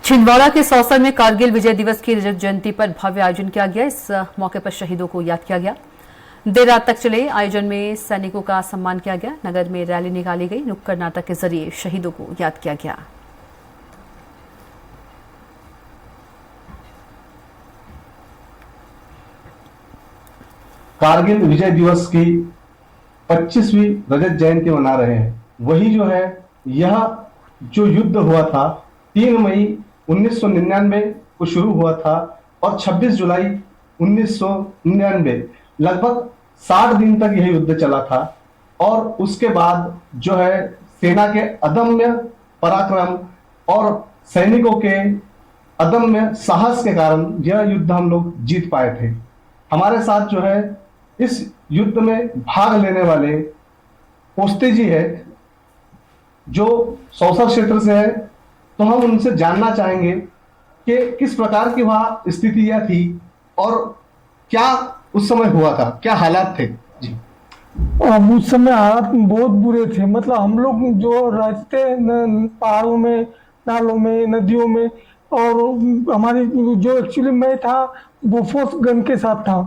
छिंदवाड़ा के सौसर में कारगिल विजय दिवस की रजत जयंती पर भव्य आयोजन किया गया। इस मौके पर शहीदों को याद किया गया। देर रात तक चले आयोजन में सैनिकों का सम्मान किया गया। नगर में रैली निकाली गई। नुक्कड़ नाटक के जरिए शहीदों को याद किया गया। कारगिल विजय दिवस की 25वीं रजत जयंती मना रहे हैं। वही जो है, यह जो युद्ध हुआ था 3 मई 1999 को शुरू हुआ था और 26 जुलाई 1999 लगभग 60 दिन तक यह युद्ध चला था। और उसके बाद जो है, सेना के अदम्य पराक्रम और सैनिकों के अदम्य साहस के कारण यह युद्ध हम लोग जीत पाए थे। हमारे साथ जो है, इस युद्ध में भाग लेने वाले पोस्ते जी है, जो सौसर क्षेत्र से है। तो हम उनसे जानना चाहेंगे कि किस प्रकार की वहां स्थितियां थी और क्या उस समय हुआ था, क्या हालात थे जी। उस समय हालात बहुत बुरे थे। मतलब हम लोग जो रहते पहाड़ों में, नालों में, नदियों में, और हमारी जो एक्चुअली मैं था बोफोर्स गन के साथ था,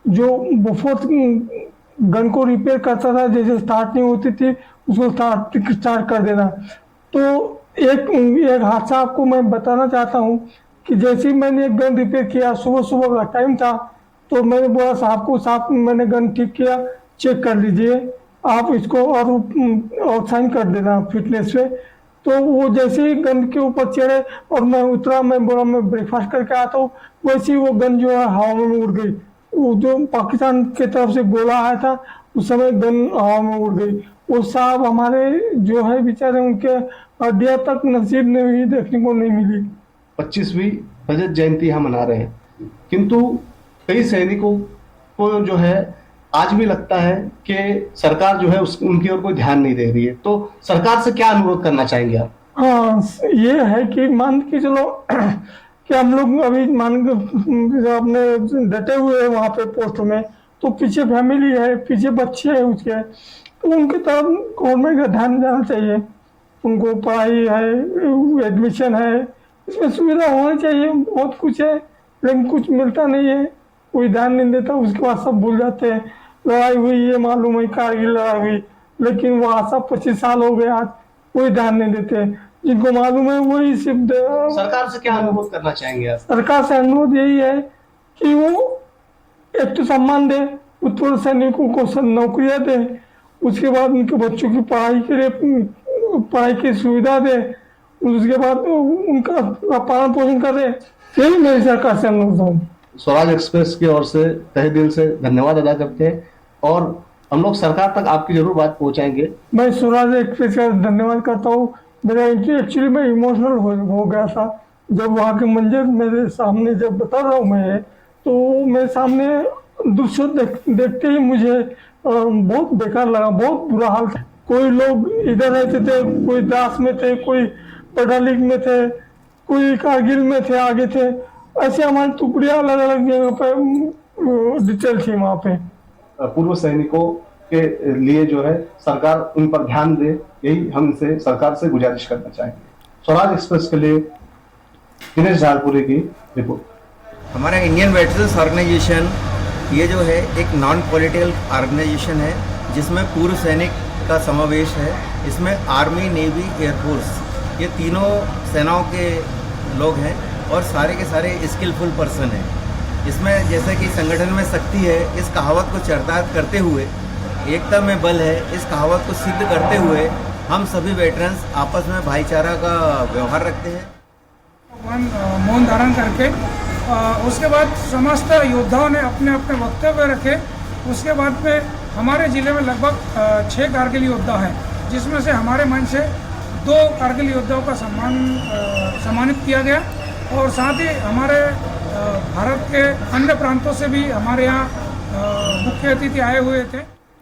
जो बोफोर्स गन को रिपेयर करता था। जैसे स्टार्ट नहीं होती थी उसको स्टार्ट कर देना। तो एक हादसा आपको मैं बताना चाहता हूँ कि जैसे ही मैंने एक गन रिपेयर किया, सुबह सुबह का टाइम था, तो मैंने बोला साहब को, साहब मैंने गन ठीक किया, चेक कर लीजिए आप इसको और साइन कर देना फिटनेस पे। तो वो जैसे ही गन के ऊपर चढ़े और मैं उतरा, मैं बोला मैं ब्रेकफास्ट करके आता हूँ, वैसे ही वो गन जो है हवा में उड़ गई। वो जो पाकिस्तान की तरफ से गोला आया था उस समय गन हवा में उड़ गई। वो साहब हमारे जो है बेचारे, उनके हड्डियां तक नसीब में भी देखने को नहीं मिली। 25वीं रजत जयंती हम मना रहे हैं, किंतु कई सैनिकों को जो है आज भी लगता है कि सरकार जो है उनकी ओर कोई ध्यान नहीं दे रही है। तो सरकार से क्या अनुरोध करना चाहेंगे आप? हाँ, ये है कि मान के चलो कि हम लोग अभी मान के अपने डटे हुए हैं वहाँ पे पोस्ट में, तो पीछे फैमिली है, पीछे बच्चे हैं उसके, तो उनके तरफ गवर्नमेंट का ध्यान जाना चाहिए। उनको पढ़ाई है, एडमिशन है, इसमें सुविधा होनी चाहिए। बहुत कुछ है लेकिन कुछ मिलता नहीं है, कोई ध्यान नहीं देता। उसके बाद सब भूल जाते हैं। लड़ाई हुई ये मालूम है, कारगिल लड़ाई हुई, लेकिन वो आशा 25 साल हो गए, आज कोई ध्यान नहीं देते। जिनको मालूम है वही सिर्फ। सरकार से क्या अनुरोध करना चाहेंगे आप? सरकार से अनुरोध यही है कि वो एक तो सम्मान दे, उत्तर सैनिकों को नौकरियां दे, उसके बाद उनके बच्चों की पढ़ाई के लिए पढ़ाई की सुविधा दे, उसके बाद उनका पालन पोषण करे। यही मेरी सरकार से अनुरोध है। स्वराज एक्सप्रेस की ओर से तहे दिल से धन्यवाद अदा करते हैं और हम लोग सरकार तक आपकी जरूर बात पहुंचाएंगे। मैं स्वराज एक्सप्रेस का धन्यवाद करता हूँ। मेरा एक्चुअली मैं इमोशनल हो गया था जब वहाँ के मंजर मेरे सामने जब बता रहा हूँ मैं, तो मेरे सामने दृश्य देखते ही मुझे बहुत बेकार लगा, बहुत बुरा हाल था। कोई लोग इधर रहते थे, कोई द्रास में थे, कोई पडालिक में थे, कोई कारगिल में थे, आगे थे। ऐसे हमारी टुकड़ियाँ अलग अलग जगह पे डिटेल थी वहाँ पे। पूर्व सैनिकों के लिए जो है सरकार उन पर ध्यान दे, यही हम इनसे सरकार से गुजारिश करना चाहेंगे। स्वराज एक्सप्रेस के लिए दिनेश झालपुरी की रिपोर्ट। हमारा इंडियन वेटरन्स ऑर्गेनाइजेशन ये जो है एक नॉन पॉलिटिकल ऑर्गेनाइजेशन है, जिसमें पूर्व सैनिक का समावेश है। इसमें आर्मी, नेवी, एयरफोर्स, ये तीनों सेनाओं के लोग हैं और सारे के सारे स्किलफुल पर्सन हैं। इसमें जैसे कि संगठन में शक्ति है, इस कहावत को चरितार्थ करते हुए, एकता में बल है, इस कहावत को सिद्ध करते हुए हम सभी वेटरन्स आपस में भाईचारा का व्यवहार रखते हैं। मौन धारण करके उसके बाद समस्त योद्धाओं ने अपने अपने वक्तव्य रखे। उसके बाद में हमारे ज़िले में लगभग 6 कारगिल योद्धा हैं, जिसमें से हमारे मन से 2 कारगिल योद्धाओं का सम्मानित किया गया। और साथ ही हमारे भारत के अन्य प्रांतों से भी हमारे यहाँ मुख्य अतिथि आए हुए थे।